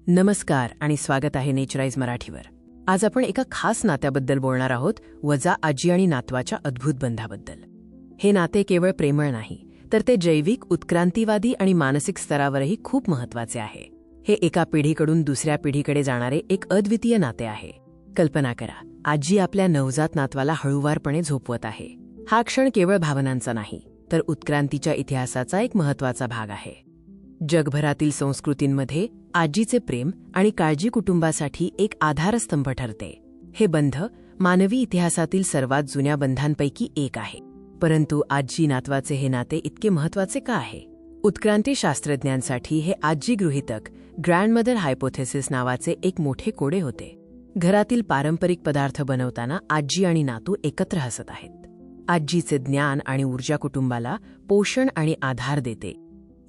नमस्कार आणि स्वागत आहे नेचराईज मराठीवर. आज आपण एका खास नात्याबद्दल बोलणार आहोत, वजा आजी आणि नातवाच्या अद्भुत बंधाबद्दल. हे नाते केवळ प्रेमळ नाही, तर ते जैविक, उत्क्रांतिवादी आणि मानसिक स्तरावरही खूप महत्वाचे आहे. हे एका पिढीकडून दुसऱ्या पिढीकडे जाणारे एक अद्वितीय नाते आहे. कल्पना करा, आजी आपल्या नवजात नातवाला हळूवारपणे झोपवत आहे. हा क्षण केवळ भावनांचा नाही, तर उत्क्रांतीच्या इतिहासाचा एक महत्वाचा भाग आहे. जगभरातील संस्कृतींमध्ये आजीचे प्रेम आणि काळजी कुटुंबासाठी एक आधारस्तंभ ठरते. हे बंध मानवी इतिहासातील सर्वात जुन्या बंधांपैकी एक आहे. परंतु आजी नातवाचे हे नाते इतके महत्वाचे का आहे? उत्क्रांती शास्त्रज्ञांसाठी हे आजी गृहीतक, ग्रँडमदर हायपोथेसिस नावाचे एक मोठे कोडे होते. घरातील पारंपरिक पदार्थ बनवताना आजी आणि नातू एकत्र हसत आहेत. आजीचे ज्ञान आणि ऊर्जा कुटुंबाला पोषण आणि आधार देते.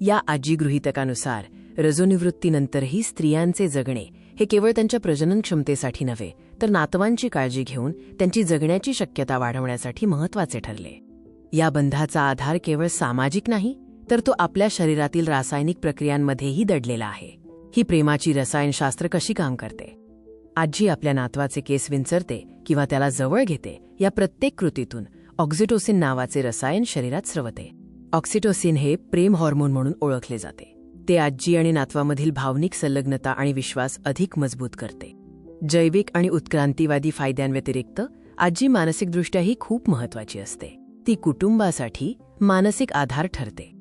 या आजी गृहीतकानुसार रजोनिवृत्तीनंतरही स्त्रियांचे जगणे हे केवळ त्यांच्या प्रजनन क्षमतेसाठी नव्हे, तर नातवांची काळजी घेऊन त्यांची जगण्याची शक्यता वाढवण्यासाठी महत्वाचे ठरले. या बंधाचा आधार केवळ सामाजिक नाही, तर तो आपल्या शरीरातील रासायनिक प्रक्रियांमध्येही दडलेला आहे. ही प्रेमाची रसायनशास्त्र कशी काम करते? आजी आपल्या नातवाचे केस विंचरते किंवा त्याला जवळ घेते, या प्रत्येक कृतीतून ऑक्सिटोसिन नावाचे रसायन शरीरात स्रवते. ऑक्सिटोसिन हे प्रेम हॉर्मोन म्हणून ओळखले जाते. ते आजी आणि नातवामधील भावनिक संलग्नता आणि विश्वास अधिक मजबूत करते. जैविक आणि उत्क्रांतिवादी फायद्यांव्यतिरिक्त आजी मानसिकदृष्ट्याही खूप महत्वाची असते. ती कुटुंबासाठी मानसिक आधार ठरते.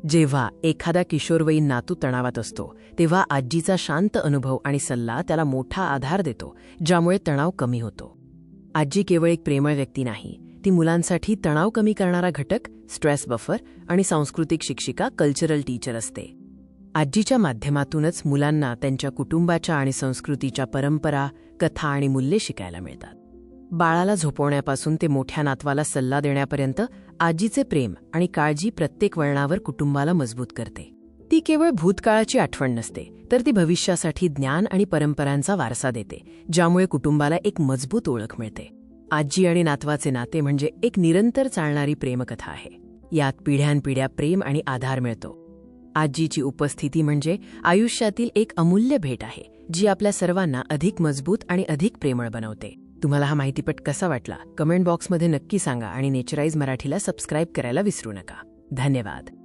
जेव्हा एखादा किशोरवयीन नातू तणावात असतो, तेव्हा आजीचा शांत अनुभव आणि सल्ला त्याला मोठा आधार देतो, ज्यामुळे तणाव कमी होतो. आजी केवळ एक प्रेमळ व्यक्ती नाही, ती मुलांसाठी तणाव कमी करणारा घटक, स्ट्रेस बफर आणि सांस्कृतिक शिक्षिका, कल्चरल टीचर असते. आजीच्या माध्यमातूनच मुलांना त्यांच्या कुटुंबाच्या आणि संस्कृतीच्या परंपरा, कथा आणि मूल्ये शिकायला मिळतात. बाळाला झोपवण्यापासून ते मोठ्या नातवाला सल्ला देण्यापर्यंत आजीचे प्रेम आणि काळजी प्रत्येक वळणावर कुटुंबाला मजबूत करते. ती केवळ भूतकाळाची आठवण नसते, तर ती भविष्यासाठी ज्ञान आणि परंपरांचा वारसा देते, ज्यामुळे कुटुंबाला एक मजबूत ओळख मिळते. आजी आणि नातवाचे नाते म्हणजे एक निरंतर चालणारी प्रेमकथा आहे. यात पिढ्यानपिढ्या प्रेम आणि आधार मिळतो. आजीची उपस्थिती म्हणजे आयुष्यातील एक अमूल्य भेट आहे, जी आपल्या सर्वांना अधिक मजबूत आणि अधिक प्रेमळ बनवते. तुम्हाला हा माहितीपट कसा वाटला? कमेंट बॉक्समध्ये नक्की सांगा आणि नेचराईज मराठीला सबस्क्राईब करायला विसरू नका. धन्यवाद.